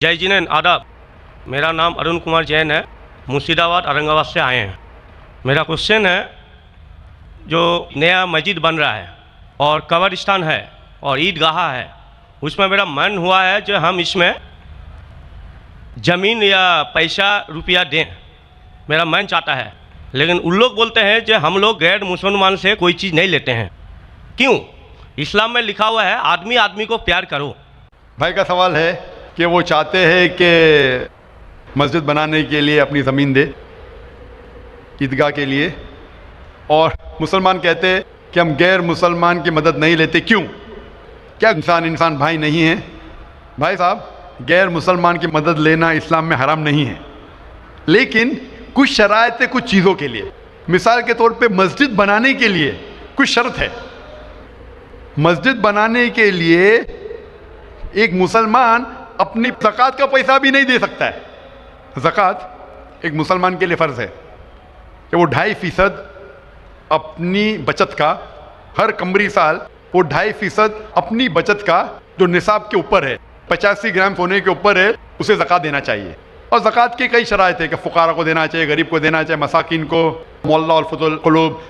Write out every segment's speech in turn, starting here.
जय जिनेन आदाब। मेरा नाम अरुण कुमार जैन है। मुर्शिदाबाद औरंगाबाद से आए हैं। मेरा क्वेश्चन है, जो नया मस्जिद बन रहा है और कब्रिस्तान है और ईदगाह है, उसमें मेरा मन हुआ है जो हम इसमें ज़मीन या पैसा रुपया दें, मेरा मन चाहता है। लेकिन उन लोग बोलते हैं जो हम लोग गैर मुसलमान से कोई चीज़ नहीं लेते हैं। क्यों? इस्लाम में लिखा हुआ है आदमी आदमी को प्यार करो। भाई का सवाल है कि वो चाहते हैं कि मस्जिद बनाने के लिए अपनी ज़मीन दे ईदगाह के लिए, और मुसलमान कहते हैं कि हम गैर मुसलमान की मदद नहीं लेते। क्यों? क्या इंसान भाई नहीं है? भाई साहब, गैर मुसलमान की मदद लेना इस्लाम में हराम नहीं है, लेकिन कुछ शराइत है कुछ चीज़ों के लिए। मिसाल के तौर पे मस्जिद बनाने के लिए कुछ शर्त है। मस्जिद बनाने के लिए एक मुसलमान अपनी ज़कात का पैसा भी नहीं दे सकता है। ज़कात एक मुसलमान के लिए फ़र्ज़ है कि वो 2.5% अपनी बचत का, हर कमरी साल वो 2.5% अपनी बचत का जो निसाब के ऊपर है, 85 ग्राम सोने के ऊपर है, उसे ज़कात देना चाहिए। और ज़कात की कई शराइत है कि फ़ुक़ारा को देना चाहिए, गरीब को देना चाहिए, मसाकिन को, मौल्ला और फुतुल क़ुलूब,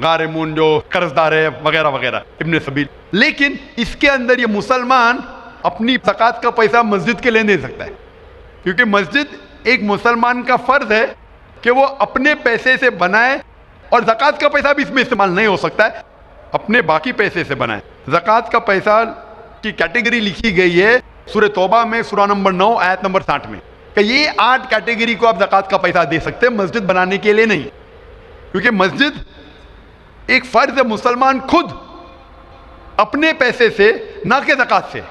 गारिमून जो कर्जदार है वगैरह वगैरह, इब्न सबील। लेकिन इसके अंदर ये मुसलमान अपनी ज़कात का पैसा मस्जिद के लिए दे सकता है, क्योंकि मस्जिद एक मुसलमान का फ़र्ज़ है कि वो अपने पैसे से बनाए, और ज़कात का पैसा भी इसमें इस्तेमाल नहीं हो सकता है, अपने बाकी पैसे से बनाए। ज़कात का पैसा की कैटेगरी लिखी गई है सूरह तौबा में, सूरा नंबर 9 आयत नंबर 60 में, कि ये 8 कैटेगरी को आप ज़कात का पैसा दे सकते हैं, मस्जिद बनाने के लिए नहीं। क्योंकि मस्जिद एक फ़र्ज़ है, मुसलमान खुद अपने पैसे से, ना कि ज़कात से,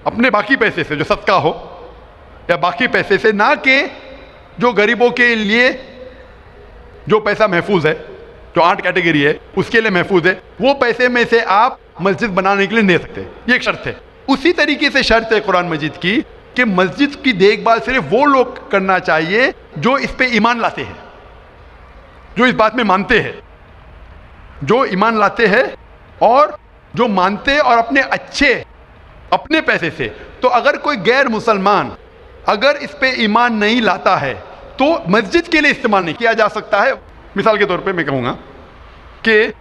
अपने बाकी पैसे से जो सदका हो या बाकी पैसे से, ना कि जो गरीबों के लिए जो पैसा महफूज है, जो 8 कैटेगरी है उसके लिए महफूज है, वो पैसे में से आप मस्जिद बनाने के लिए दे सकते हैं। ये एक शर्त है। उसी तरीके से शर्त है कुरान मजीद की कि मस्जिद की देखभाल सिर्फ वो लोग करना चाहिए जो इस पे ईमान लाते हैं, जो इस बात में मानते हैं, जो ईमान लाते हैं और जो मानते हैं, और अपने पैसे से। तो अगर कोई गैर मुसलमान अगर इस पे ईमान नहीं लाता है तो मस्जिद के लिए इस्तेमाल नहीं किया जा सकता है। मिसाल के तौर पे मैं कहूँगा कि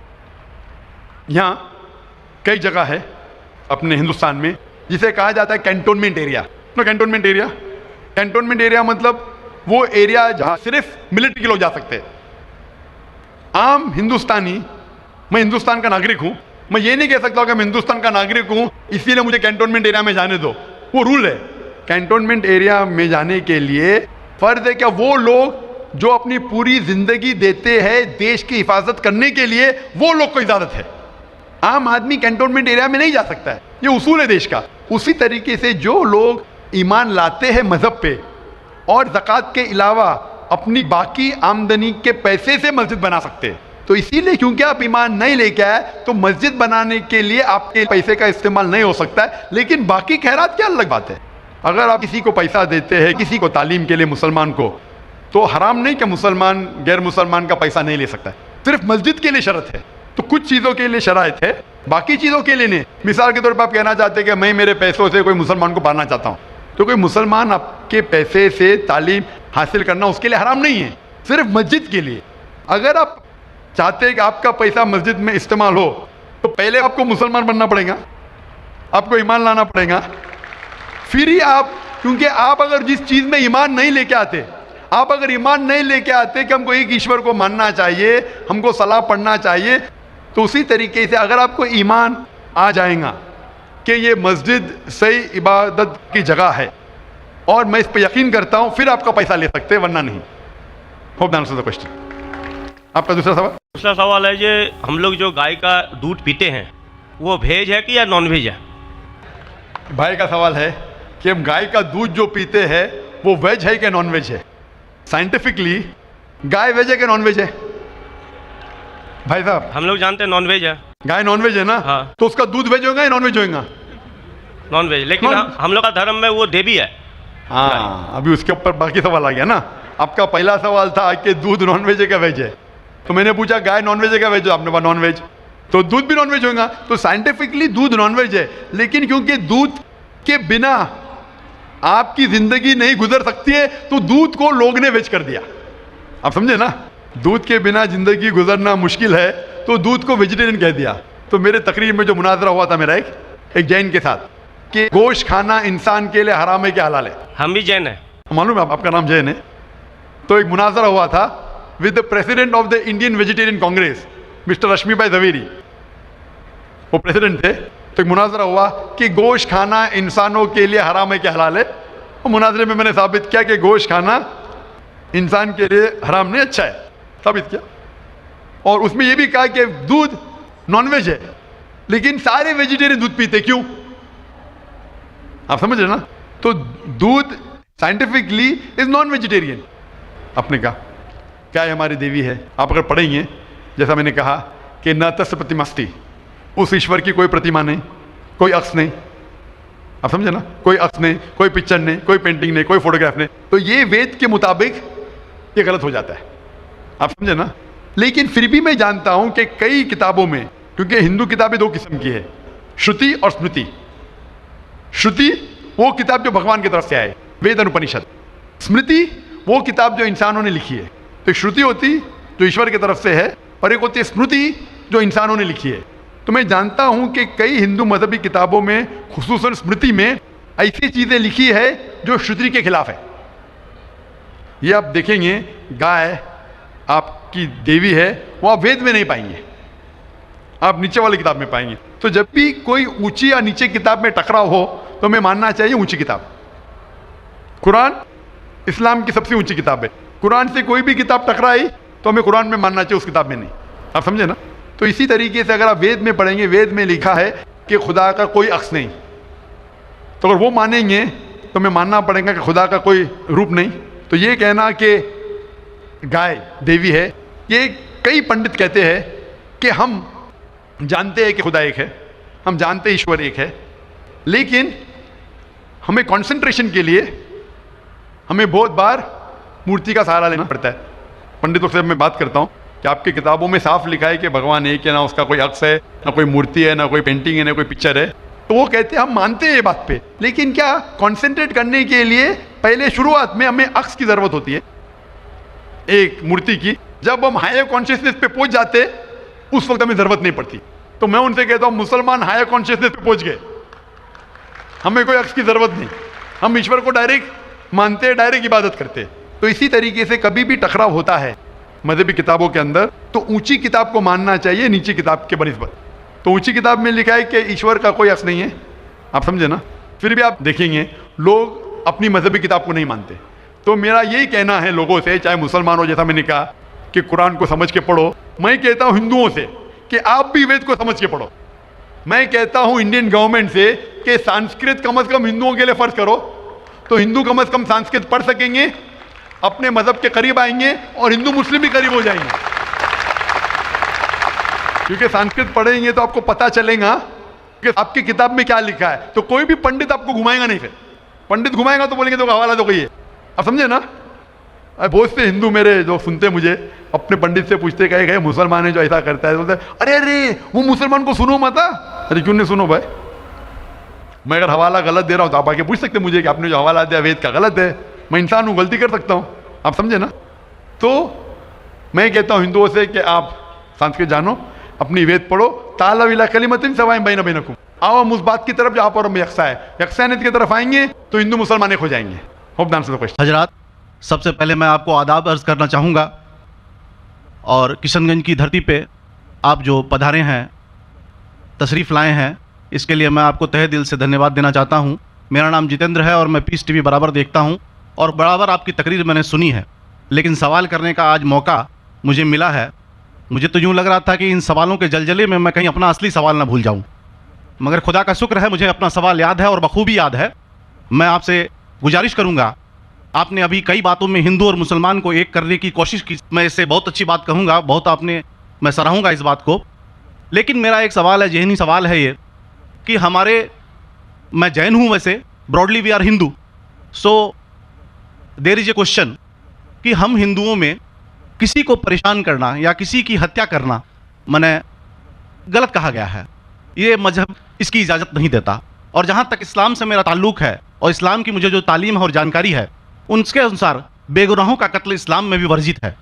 यहाँ कई जगह है अपने हिंदुस्तान में जिसे कहा जाता है कैंटोनमेंट एरिया। कैंटोनमेंट एरिया मतलब वो एरिया जहाँ सिर्फ मिलिट्री के लोग जा सकते हैं। आम हिंदुस्तानी, मैं हिंदुस्तान का नागरिक हूँ, मैं ये नहीं कह सकता कि मैं हिंदुस्तान का नागरिक हूँ इसीलिए मुझे कैंटोनमेंट एरिया में जाने दो। वो रूल है। कैंटोनमेंट एरिया में जाने के लिए फ़र्ज़ है क्या वो लोग जो अपनी पूरी ज़िंदगी देते हैं देश की हिफाजत करने के लिए, वो लोग को इजाज़त है। आम आदमी कैंटोनमेंट एरिया में नहीं जा सकता है, ये उसूल है देश का। उसी तरीके से जो लोग ईमान लाते हैं मज़हब पे और ज़कात के अलावा अपनी बाकी आमदनी के पैसे से मस्जिद बना सकते हैं। तो इसीलिए क्योंकि आप ईमान नहीं लेके आए तो मस्जिद बनाने के लिए आपके पैसे का इस्तेमाल नहीं हो सकता है। लेकिन बाकी खैरात क्या अलग बात है। अगर आप किसी को पैसा देते हैं, किसी को तालीम के लिए, मुसलमान को, तो हराम नहीं कि मुसलमान गैर मुसलमान का पैसा नहीं ले सकता है। सिर्फ मस्जिद के लिए शर्त है। तो कुछ चीज़ों के लिए शराइत है, बाकी चीज़ों के लिए नहीं। मिसाल के तौर पर आप कहना चाहते हैं कि मैं मेरे पैसों से कोई मुसलमान को पालना चाहता हूँ, तो कोई मुसलमान आपके पैसे से तालीम हासिल करना उसके लिए हराम नहीं है, सिर्फ मस्जिद के लिए। अगर आप चाहते हैं कि आपका पैसा मस्जिद में इस्तेमाल हो तो पहले आपको मुसलमान बनना पड़ेगा, आपको ईमान लाना पड़ेगा, फिर ही आप, क्योंकि आप अगर जिस चीज़ में ईमान नहीं लेके आते, आप अगर ईमान नहीं लेके आते कि हमको एक ईश्वर को मानना चाहिए, हमको सलाह पढ़ना चाहिए, तो उसी तरीके से अगर आपको ईमान आ जाएगा कि ये मस्जिद सही इबादत की जगह है और मैं इस पर यकीन करता हूँ, फिर आपका पैसा ले सकते हैं, वरना नहीं। Hope that answers the question. आपका दूसरा सवाल है ये, हम लोग जो गाय का दूध पीते हैं वो वेज है कि या नॉन वेज है? भाई का सवाल है कि हम गाय का दूध जो पीते हैं वो वेज है कि नॉन वेज है। साइंटिफिकली गाय वेज है कि नॉन वेज है? भाई साहब, हम लोग जानते हैं नॉन वेज है। गाय नॉन वेज है ना? हाँ। तो उसका दूध वेज होगा या नॉन वेज होगा? Non veg. लेकिन हम लोग का धर्म में वो देवी है। हाँ, अभी उसके ऊपर बाकी सवाल आ गया ना। आपका पहला सवाल था कि दूध नॉन वेज है क्या वेज है, तो मैंने पूछा गाय नॉन वेज है क्या वेज है, आपने कहा नॉन वेज, तो दूध भी नॉन वेज होगा। तो साइंटिफिकली दूध नॉन वेज है, लेकिन क्योंकि दूध के बिना आपकी जिंदगी नहीं गुजर सकती है, तो दूध को लोग ने वेज कर दिया। आप समझे ना, दूध के बिना जिंदगी गुजरना मुश्किल है, तो दूध को वेजिटेरियन कह दिया। तो मेरे तकरीर में जो मुनाजरा हुआ था मेरा एक जैन के साथ कि गोश्त खाना इंसान के लिए हराम है कि हलाल है। हम भी जैन हैं। मालूम है आपका नाम जैन है। तो एक मुनाजरा हुआ था with the president of the Indian vegetarian congress mister Rashmi Bhai Zaveri, वो प्रेसिडेंट थे। तो एक मुनाजरा हुआ कि गोश्त खाना इंसानों के लिए हराम है कि हलाल है। वो मुनाजरे में मैंने साबित किया कि गोश्त खाना इंसान के लिए हराम नहीं, अच्छा है, साबित किया। और उसमें यह भी कहा कि दूध नॉनवेज है, लेकिन सारे वेजिटेरियन दूध पीते, क्यों? आप समझ रहे ना। तो दूध साइंटिफिकली इज नॉन वेजिटेरियन। आपने कहा क्या है, हमारी देवी है। आप अगर पढ़ेंगे, जैसा मैंने कहा कि न तस्य प्रतिमास्ति, उस ईश्वर की कोई प्रतिमा नहीं, कोई अक्स नहीं। आप समझे ना, कोई अक्स नहीं, कोई पिक्चर नहीं, कोई पेंटिंग नहीं, कोई फोटोग्राफ नहीं। तो ये वेद के मुताबिक ये गलत हो जाता है। आप समझे ना। लेकिन फिर भी मैं जानता हूं कि कई किताबों में, क्योंकि हिंदू किताबें दो किस्म की है, श्रुति और स्मृति। श्रुति वो किताब जो भगवान की तरफ से आए, वेद अनुपनिषद। स्मृति वो किताब जो इंसानों ने लिखी है। तो श्रुति होती जो ईश्वर की तरफ से है, और एक होती है स्मृति जो इंसानों ने लिखी है। तो मैं जानता हूं कि कई हिंदू मजहबी किताबों में, खुसूसन स्मृति में, ऐसी चीजें लिखी है जो श्रुति के खिलाफ है। ये आप देखेंगे, गाय आपकी देवी है, वो आप वेद में नहीं पाएंगे, आप नीचे वाली किताब में पाएंगे। तो जब भी कोई ऊंची या नीचे किताब में टकराव हो, तो हमें मानना चाहिए ऊंची किताब। कुरान इस्लाम की सबसे ऊंची किताब है। कुरान से कोई भी किताब टकराई तो हमें कुरान में मानना चाहिए, उस किताब में नहीं। आप समझे ना। तो इसी तरीके से अगर आप वेद में पढ़ेंगे, वेद में लिखा है कि खुदा का कोई अक्स नहीं, तो अगर वो मानेंगे तो हमें मानना पड़ेगा कि खुदा का कोई रूप नहीं। तो ये कहना कि गाय देवी है, ये कई पंडित कहते हैं कि हम जानते हैं कि खुदा एक है, हम जानते हैं ईश्वर एक है, लेकिन हमें कंसंट्रेशन के लिए हमें बहुत बार मूर्ति का सहारा लेना पड़ता है। पंडितों से मैं बात करता हूँ कि आपकी किताबों में साफ लिखा है कि भगवान एक है, ना उसका कोई अक्स है, ना कोई मूर्ति है, ना कोई पेंटिंग है, ना कोई पिक्चर है। तो वो कहते हैं हम मानते हैं ये बात पे, लेकिन क्या कंसंट्रेट करने के लिए पहले शुरुआत में हमें अक्स की जरूरत होती है, एक मूर्ति की। जब हम हायर कॉन्शियसनेस पे पहुंच जाते, उस वक्त हमें जरूरत नहीं पड़ती। तो मैं उनसे कहता हूं मुसलमान हायर कॉन्शियसनेस पे पहुंच गए, हमें कोई अक्स की जरूरत नहीं, हम ईश्वर को डायरेक्ट मानते हैं, डायरेक्ट इबादत करते हैं। तो इसी तरीके से कभी भी टकराव होता है मजहबी किताबों के अंदर, तो ऊंची किताब को मानना चाहिए नीची किताब के बनिस्बत। तो ऊंची किताब में लिखा है कि ईश्वर का कोई अक्स नहीं है, आप समझे ना। फिर भी आप देखेंगे लोग अपनी मजहबी किताब को नहीं मानते। तो मेरा यही कहना है लोगों से, चाहे मुसलमान हो, जैसा मैंने कहा कि कुरान को समझ के पढ़ो, मैं कहता हूं हिंदुओं से कि आप भी वेद को समझ के पढ़ो। मैं कहता हूं इंडियन गवर्नमेंट से कि संस्कृत कम से कम हिंदुओं के लिए फर्ज करो, तो हिंदू कम से कम संस्कृत पढ़ सकेंगे, अपने मजहब के करीब आएंगे, और हिंदू मुस्लिम भी करीब हो जाएंगे। क्योंकि संस्कृत पढ़ेंगे तो आपको पता चलेगा कि आपकी किताब में क्या लिखा है। तो कोई भी पंडित आपको घुमाएगा नहीं, फिर पंडित घुमाएगा तो बोलेंगे तो हवाला दो ये, आप समझे ना। बहुत से हिंदू मेरे जो सुनते मुझे, अपने पंडित से पूछते गए मुसलमान है जो ऐसा करता है, बोलते अरे अरे वो मुसलमान को सुनो मत। अरे क्यों नहीं सुनो भाई, मैं अगर हवाला गलत दे रहा हूं तो आप आके पूछ सकते मुझे कि आपने जो हवाला दिया वेद का गलत है। मैं इंसान हूं, गलती कर सकता हूं, आप समझे ना। तो मैं कहता हूं हिंदुओं से कि आप संस्कृत जानो, अपनी वेद पढ़ो, ताला विला कलिमतिन सवाइन बैना बैनकुम, आओ हम उस बात की तरफ जहां पर हम यकसा है, यकसानियत की तरफ आएंगे तो हिंदू मुसलमान एक हो जाएंगे। Hope the answer the question. हजरात, सबसे पहले मैं आपको आदाब अर्ज़ करना चाहूँगा, और किशनगंज की धरती पे आप जो पधारे हैं, तशरीफ़ लाए हैं, इसके लिए मैं आपको तहे दिल से धन्यवाद देना चाहता हूँ। मेरा नाम जितेंद्र है और मैं पीस टीवी बराबर देखता हूँ और बराबर आपकी तकरीर मैंने सुनी है, लेकिन सवाल करने का आज मौका मुझे मिला है। मुझे तो यूँ लग रहा था कि इन सवालों के जलजले में मैं कहीं अपना असली सवाल ना भूल जाऊँ, मगर खुदा का शुक्र है मुझे अपना सवाल याद है और बखूबी याद है। मैं आपसे गुजारिश करूँगा, आपने अभी कई बातों में हिंदू और मुसलमान को एक करने की कोशिश की, मैं इससे बहुत अच्छी बात कहूँगा, बहुत आपने, मैं सराहूँगा इस बात को। लेकिन मेरा एक सवाल है, जहनी सवाल है ये कि हमारे, मैं जैन हूँ वैसे, broadly we are Hindu, so there is a question कि हम हिंदुओं में किसी को परेशान करना या किसी की हत्या करना मने गलत कहा गया है, ये मजहब इसकी इजाज़त नहीं देता। और जहाँ तक इस्लाम से मेरा ताल्लुक़ है, और इस्लाम की मुझे जो तालीम है और जानकारी है, उनके अनुसार बेगुनाहों का कत्ल इस्लाम में भी वर्जित है।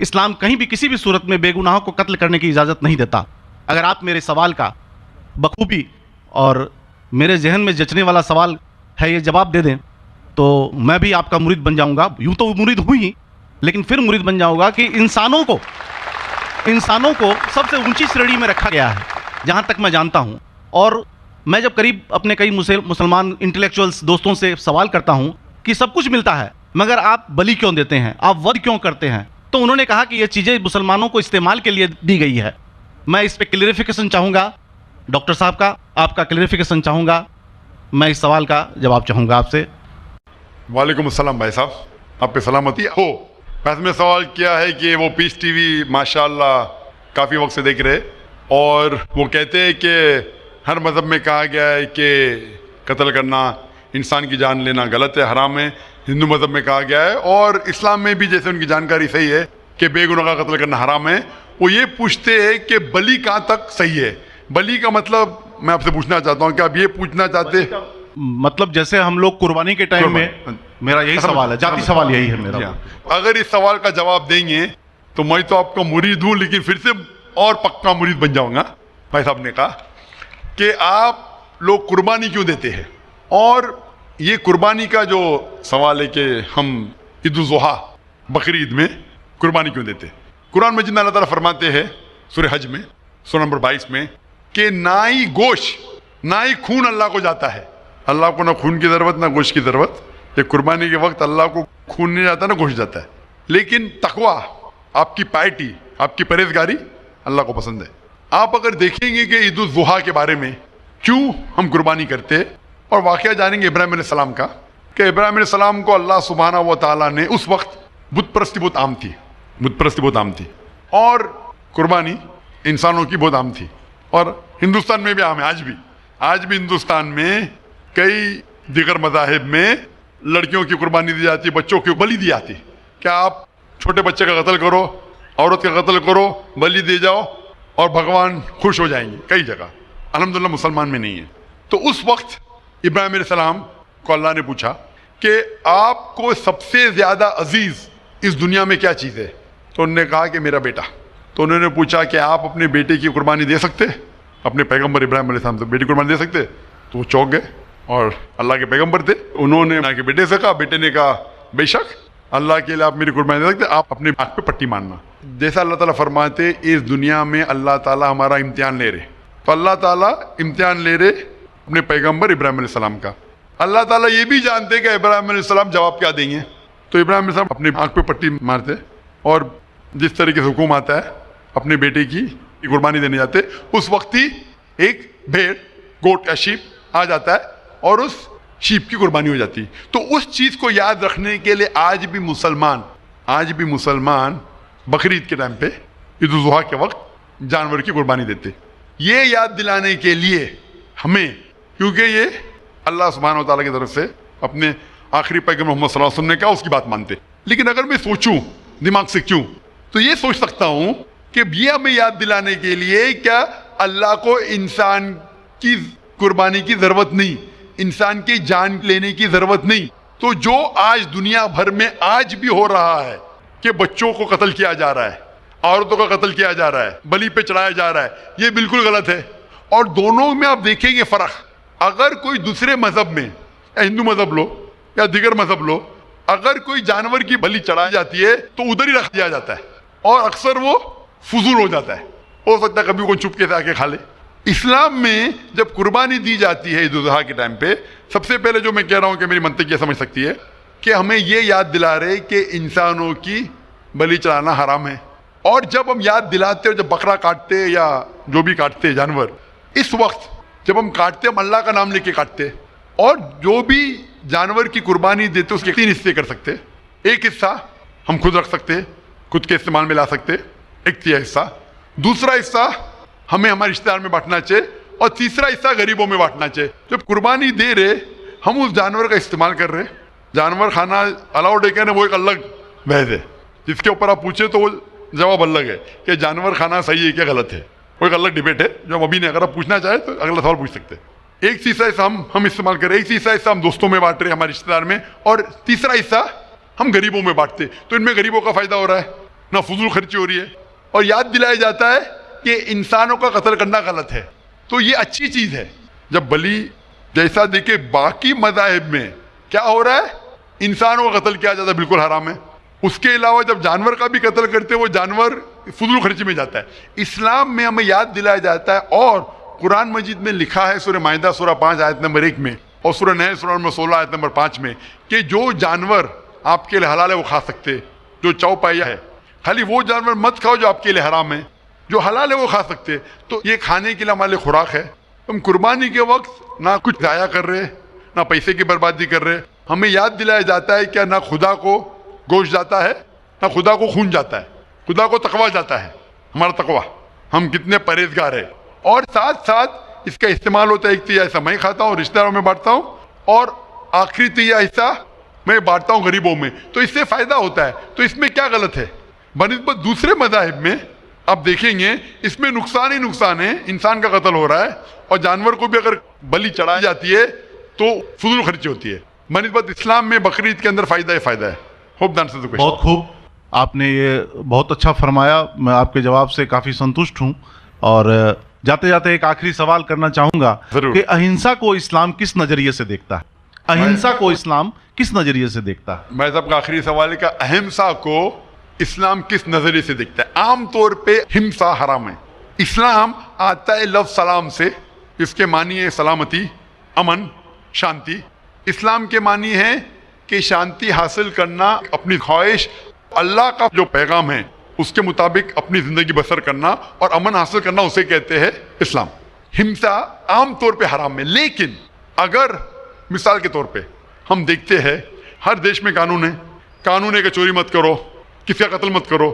इस्लाम कहीं भी किसी भी सूरत में बेगुनाहों को कत्ल करने की इजाज़त नहीं देता। अगर आप मेरे सवाल का बखूबी और मेरे जहन में जचने वाला सवाल है ये जवाब दे दें तो मैं भी आपका मुरीद बन जाऊंगा। यूं तो मुरीद हुई ही, लेकिन फिर मुरीद बन जाऊंगा कि इंसानों को सबसे ऊंची श्रेणी में रखा गया है जहां तक मैं जानता हूं। और मैं जब करीब अपने कई मुसलमान इंटेलेक्चुअल्स दोस्तों से सवाल करता हूं कि सब कुछ मिलता है मगर आप बलि क्यों देते हैं, आप वध क्यों करते हैं, तो उन्होंने कहा कि ये चीज़ें मुसलमानों को इस्तेमाल के लिए दी गई है। मैं इस पर क्लियरिफिकेशन चाहूँगा डॉक्टर साहब का, आपका क्लियरिफिकेशन चाहूँगा। मैं इस सवाल का जवाब चाहूँगा आपसे। वालेकुम अस्सलाम भाई साहब, आप पे सलामती हो। वैसे में सवाल किया है कि वो पीस टीवी माशाल्लाह काफ़ी वक्त से देख रहे और वो कहते हैं कि हर मज़हब में कहा गया है कि कत्ल करना, इंसान की जान लेना गलत है, हराम है। हिंदू मज़हब में कहा गया है और इस्लाम में भी जैसे उनकी जानकारी सही है कि बेगुनाह का कत्ल करना हराम है। वो ये पूछते हैं कि बलि कहाँ तक सही है। बलि का मतलब मैं आपसे पूछना चाहता हूँ कि आप ये पूछना चाहते हैं मतलब जैसे हम लोग कुर्बानी के टाइम में, मेरा यही सवाल है, जाती सवाल यही है मेरा। अगर इस सवाल का जवाब देंगे तो मैं तो आपका मुरीद हूँ, लेकिन फिर से और पक्का मुरीद बन जाऊंगा। भाई साहब ने कहा कि आप लोग कुर्बानी क्यों देते हैं, और ये कुर्बानी का जो सवाल है कि हम ईद उल ज़ुहा बकरी ईद में कुर्बानी क्यों देते। कुरान मजीद में अल्लाह ताला फरमाते हैं सूरह हज में सूरह नंबर 22 में कि ना ही गोश्त ना ही खून अल्लाह को जाता है। अल्लाह को ना खून की ज़रूरत ना गोश्त की ज़रूरत। ये कुर्बानी के वक्त अल्लाह को खून नहीं जाता ना गोश्त जाता है, लेकिन तकवा, आपकी पायटी, आपकी परहेजगारी अल्लाह को पसंद है। आप अगर देखेंगे कि ईद उल ज़ुहा के बारे में क्यों हम कुर्बानी करते हैं और वाक़या जानेंगे इब्राहिम अलैहिस्सलाम का कि इब्राहिम अलैहिस्सलाम को अल्लाह सुब्हाना व तआला ने, उस वक्त बुत परस्ती बहुत आम थी, बुत परस्ती बहुत आम थी और कुर्बानी इंसानों की बहुत आम थी और हिंदुस्तान में भी आम है। आज भी हिंदुस्तान में कई दिगर मज़ाहिब में लड़कियों की कुर्बानी दी जाती है, बच्चों की बलि दी जाती है। क्या आप छोटे बच्चे का कत्ल करो, औरत का कत्ल करो, बलि दे जाओ और भगवान खुश हो जाएंगे। कई जगह अल्हम्दुलिल्लाह मुसलमान में नहीं है। तो उस वक्त इब्राहिम अलैहिस्सलाम को अल्लाह ने पूछा कि आपको सबसे ज़्यादा अजीज़ इस दुनिया में क्या चीज़ है, तो उन्होंने कहा कि मेरा बेटा। तो उन्होंने पूछा कि आप अपने बेटे की कुर्बानी दे सकते, अपने पैगंबर इब्राहिम अलैहिस्सलाम से बेटी कुर्बानी दे सकते। तो वो चौंक गए और अल्लाह के पैगंबर थे, उन्होंने के बेटे से कहा, बेटे ने कहा बेशक अल्लाह के लिए आप मेरी कुर्बानी दे सकते, आप अपने आँख पे पट्टी मारना। जैसा अल्लाह ताला फरमाते इस दुनिया में अल्लाह ताला हमारा इम्तिहान ले रहे, तो अल्लाह ताला इम्तिहान ले रहे अपने पैगंबर इब्राहिम अलैहिस्सलाम का। अल्लाह ताला ये भी जानते कि इब्राहिम अलैहिस्सलाम जवाब क्या देंगे, तो इब्राहिम अलैहिस्सलाम अपने आँख पे पट्टी मारते और जिस तरीके से हुक्म आता है अपने बेटे की कुर्बानी देने जाते, उस वक्त ही एक भेड़, गोट या शीप आ जाता है और उस शीप की कुर्बानी हो जाती है। तो उस चीज़ को याद रखने के लिए आज भी मुसलमान बकरीद के टाइम पे, ईद उल ज़ुहा के वक्त जानवर की कुर्बानी देते। ये याद दिलाने के लिए हमें, क्योंकि ये अल्लाह सुब्हानहू व तआला की तरफ से अपने आखिरी पैगंबर मोहम्मद सल्लल्लाहु अलैहि वसल्लम ने कहा, उसकी बात मानते। लेकिन अगर मैं सोचूं दिमाग से क्यों, तो ये सोच सकता हूं कि ये हमें याद दिलाने के लिए क्या अल्लाह को इंसान की कुर्बानी की ज़रूरत नहीं, इंसान की जान लेने की ज़रूरत नहीं। तो जो आज दुनिया भर में आज भी हो रहा है कि बच्चों को कत्ल किया जा रहा है, औरतों का कत्ल किया जा रहा है, बलि पे चढ़ाया जा रहा है, ये बिल्कुल गलत है। और दोनों में आप देखेंगे फ़र्क। अगर कोई दूसरे मज़हब में, या हिंदू मज़हब लो या दिगर मज़हब लो, अगर कोई जानवर की बलि चढ़ाई जाती है तो उधर ही रख दिया जाता है और अक्सर वो फजूल हो जाता है। हो सकता है कभी कोई चुपके से आके खा ले। इस्लाम में जब कुर्बानी दी जाती है ईद उल ज़ुहा के टाइम पे, सबसे पहले जो मैं कह रहा हूँ कि मेरी मंतिक ये समझ सकती है कि हमें ये याद दिला रहे कि इंसानों की बलि चढ़ाना हराम है। और जब हम याद दिलाते, और जब बकरा काटते या जो भी काटते जानवर, इस वक्त जब हम काटते, हम अल्लाह का नाम लेके काटते। और जो भी जानवर की कुर्बानी देते उसके 3 हिस्से कर सकते। एक हिस्सा हम खुद रख सकते, खुद के इस्तेमाल में ला सकते, एक तिहाई हिस्सा। दूसरा हिस्सा हमें हमारे रिश्तेदार में बांटना चाहिए और तीसरा हिस्सा गरीबों में बांटना चाहिए। जब कुर्बानी दे रहे हम उस जानवर का इस्तेमाल कर रहे, जानवर खाना अलाउड है क्या ना, वो एक अलग बहस है जिसके ऊपर आप पूछे तो वो जवाब अलग है कि जानवर खाना सही है क्या गलत है, वो एक अलग डिबेट है जो हम अभी नहीं। अगर आप पूछना चाहे तो अगला सवाल पूछ सकते हैं। एक तीसरा हिस्सा हम इस्तेमाल कर रहे हैं, एक तीसरा हिस्सा हम दोस्तों में बांट रहे हैं, हमारे रिश्तेदार में, और तीसरा हिस्सा हम गरीबों में बांटते। तो इनमें गरीबों का फायदा हो रहा है, ना फजूल खर्ची हो रही है, और याद दिलाया जाता है कि इंसानों का कत्ल करना गलत है। तो ये अच्छी चीज है। जब बली जैसा देखे बाकी मज़ाहिब में क्या हो रहा है, इंसानों का कत्ल किया जाता है, बिल्कुल हराम है। उसके अलावा जब जानवर का भी कत्ल करते हैं वो जानवर फजूल खर्ची में जाता है। इस्लाम में हमें याद दिलाया जाता है, और कुरान मजीद में लिखा है सूरह माइदा सूरह 5 आयत नंबर 1 में, और सूरह नहल सूरह नंबर 16 आयत नंबर 5 में, कि जो जानवर आपके लिए हलाल है वो खा सकते, जो चौपाया है, खाली वो जानवर मत खाओ जो आपके लिए हराम है, जो हलाल है वो खा सकते। तो ये खाने के लिए हमारे लिए खुराक है। हम कुर्बानी के वक्त ना कुछ जाया कर रहे, ना पैसे की बर्बादी कर रहे। हमें याद दिलाया जाता है क्या ना खुदा को गोश्त जाता है, ना खुदा को खून जाता है, खुदा को तकवा जाता है। हमारा तकवा, हम कितने परहेजगार है। और साथ साथ इसका इस्तेमाल होता है, एक तिया हिस्सा मैं खाता हूँ, रिश्तेदारों में बांटता हूँ, और आखिरी तिया हिस्सा मैं बांटता हूँ गरीबों में। तो इससे फायदा होता है। तो इसमें क्या गलत है? बनिस्बत दूसरे मज़ाहिब में आप देखेंगे इसमें नुकसान ही नुकसान है। इंसान का कत्ल हो रहा है, और जानवर को भी अगर बलि चढ़ाई जाती है तो फजूल खर्ची होती है। बनिस्बत इस्लाम में बकरीद के अंदर फायदा ही फायदा है। Hope the answer the question. बहुत खूब, आपने ये बहुत अच्छा फरमाया। मैं आपके जवाब से काफ़ी संतुष्ट हूँ। और जाते जाते एक आखिरी सवाल करना चाहूँगा कि अहिंसा को इस्लाम किस नज़रिए से देखता है? अहिंसा को इस्लाम किस नज़रिए से देखता है? मैं सबका आखिरी सवाल है कि अहिंसा को इस्लाम किस नजरिए से देखता है? आमतौर पे हिंसा हराम है। इस्लाम आता है लफ्ज़ सलाम से, इसके मानी है सलामती, अमन, शांति। इस्लाम के मानी है कि शांति हासिल करना, अपनी ख्वाहिश, अल्लाह का जो पैगाम है उसके मुताबिक अपनी जिंदगी बसर करना और अमन हासिल करना, उसे कहते हैं इस्लाम। हिंसा आमतौर पे हराम है। लेकिन अगर मिसाल के तौर पे हम देखते हैं हर देश में कानून है कि चोरी मत करो, किसी का कत्ल मत करो,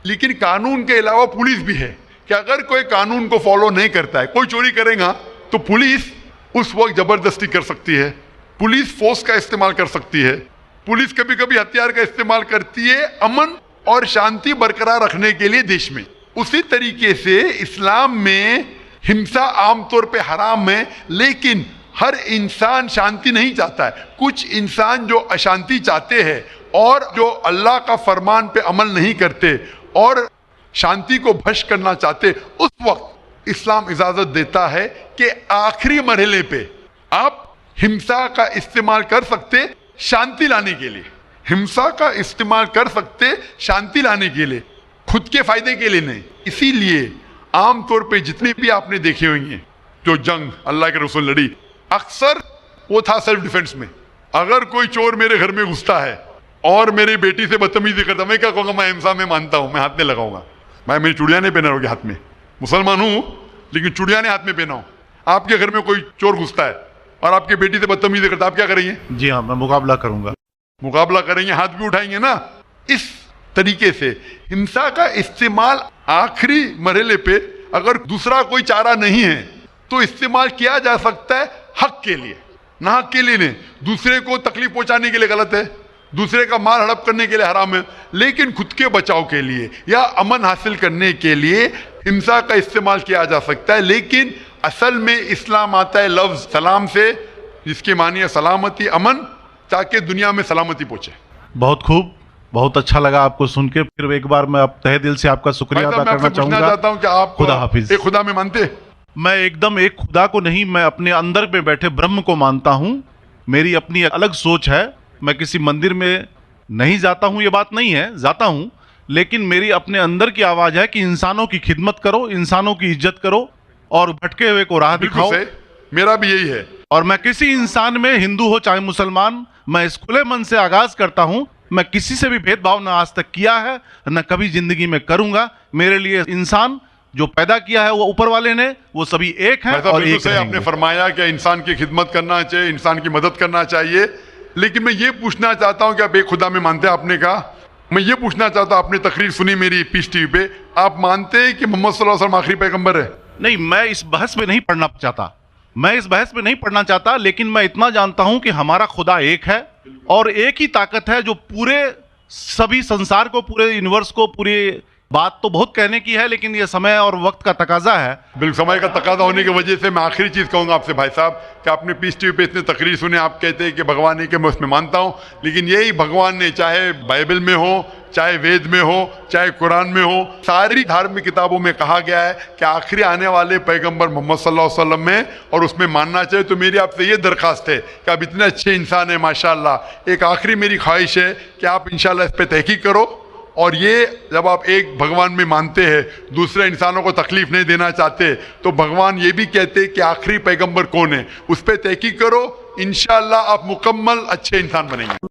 लेकिन कानून के अलावा पुलिस भी है कि अगर कोई कानून को फॉलो नहीं करता है, कोई चोरी करेगा तो पुलिस उस वक्त जबरदस्ती कर सकती है, पुलिस फोर्स का इस्तेमाल कर सकती है, पुलिस कभी कभी हथियार का इस्तेमाल करती है अमन और शांति बरकरार रखने के लिए देश में। उसी तरीके से इस्लाम में हिंसा आमतौर पे हराम है, लेकिन हर इंसान शांति नहीं चाहता है। कुछ इंसान जो अशांति चाहते हैं और जो अल्लाह का फरमान पे अमल नहीं करते और शांति को भ्रष्ट करना चाहते, उस वक्त इस्लाम इजाजत देता है कि आखिरी मरहले पे आप हिंसा का इस्तेमाल कर सकते शांति लाने के लिए, हिंसा का इस्तेमाल कर सकते शांति लाने के लिए, खुद के फायदे के लिए नहीं। इसीलिए आमतौर पे जितने भी आपने देखे होंगे जो जंग अल्लाह के रसूल लड़ी, अक्सर वो था सेल्फ डिफेंस में। अगर कोई चोर मेरे घर में घुसता है और मेरी बेटी से बदतमीजी करता, मैं क्या कहूँगा? मैं हिंसा में मानता हूँ, मैं हाथ में लगाऊंगा। मैं मेरी चूड़ियाँ नहीं पहना रहोगी हाथ में, मुसलमान हूँ लेकिन चूड़ियाँ नहीं हाथ में पहनाऊँ। आपके घर में कोई चोर घुसता है और आपकी बेटी से बदतमीजी करता, आप क्या करेंगे? जी हाँ, मैं मुकाबला करूंगा। मुकाबला करेंगे, हाथ भी उठाएंगे ना। इस तरीके से हिंसा का इस्तेमाल आखिरी मरहले पे अगर दूसरा कोई चारा नहीं है तो इस्तेमाल किया जा सकता है हक के लिए, ना हक के लिए नहीं। दूसरे को तकलीफ पहुंचाने के लिए गलत है, दूसरे का माल हड़प करने के लिए हराम है, लेकिन खुद के बचाव के लिए या अमन हासिल करने के लिए हिंसा का इस्तेमाल किया जा सकता है। लेकिन असल में इस्लाम आता है लफ्ज़ सलाम से, जिसके मानी है सलामती, अमन, ताकि दुनिया में सलामती पहुंचे। बहुत खूब, बहुत अच्छा लगा आपको सुन के। फिर एक बार मैं तहे दिल से आपका शुक्रिया अदा करना चाहता हूँ कि आप खुदा हाफिज। एक खुदा में मानते? मैं एकदम एक खुदा को नहीं, मैं अपने अंदर में बैठे ब्रह्म को मानता हूँ। मेरी अपनी अलग सोच है। मैं किसी मंदिर में नहीं जाता हूँ, ये बात नहीं है, जाता हूँ, लेकिन मेरी अपने अंदर की आवाज़ है कि इंसानों की खिदमत करो, इंसानों की इज्जत करो और भटके हुए को राह दिखाओ। मेरा भी यही है। और मैं किसी इंसान में, हिंदू हो चाहे मुसलमान, मैं इस खुले मन से आगाज करता हूँ। मैं किसी से भी भेदभाव ना आज तक किया है, न कभी जिंदगी में करूंगा। मेरे लिए इंसान जो पैदा किया है वो ऊपर वाले ने, वो सभी एक हैं और एक रहेंगे। आपने फरमाया कि इंसान की खिदमत करना चाहिए, इंसान की मदद करना चाहिए, लेकिन मैं ये पूछना चाहता हूँ कि आप एक खुदा में मानते हैं? आपने कहा, मैं ये पूछना चाहता हूँ, आपने तकरीर सुनी मेरी पीस टीवी पे, आप मानते हैं कि मोहम्मद सल्लल्लाहु अलैहि वसल्लम आखिरी पैगंबर है? नहीं, मैं इस बहस में नहीं पढ़ना चाहता, मैं इस बहस में नहीं पढ़ना चाहता, लेकिन मैं इतना जानता हूं कि हमारा खुदा एक है और एक ही ताकत है जो पूरे सभी संसार को, पूरे यूनिवर्स को, पूरे बात तो बहुत कहने की है, लेकिन ये समय और वक्त का तकाजा है। बिल्कुल समय का तकाजा होने की वजह से मैं आखिरी चीज़ कहूँगा आपसे भाई साहब कि आपने पीस टीवी पे इतने तकरीर सुने, आप कहते हैं कि भगवान है कि मैं उसमें मानता हूँ, लेकिन यही भगवान ने चाहे बाइबल में हो, चाहे वेद में हो, चाहे कुरान में हो, सारी धार्मिक किताबों में कहा गया है कि आखिरी आने वाले पैगंबर मोहम्मद सल्लल्लाहु अलैहि वसल्लम में, और उसमें मानना चाहिए। तो मेरी आपसे ये दरख्वास्त है कि आप इतने अच्छे इंसान हैं माशाल्लाह, एक आखिरी मेरी ख्वाहिश है कि आप इंशाल्लाह इस पर तहकीक करो, और ये जब आप एक भगवान में मानते हैं, दूसरे इंसानों को तकलीफ नहीं देना चाहते, तो भगवान ये भी कहते हैं कि आखिरी पैगंबर कौन है, उस पर तहकीक करो, इंशाअल्लाह आप मुकम्मल अच्छे इंसान बनेंगे।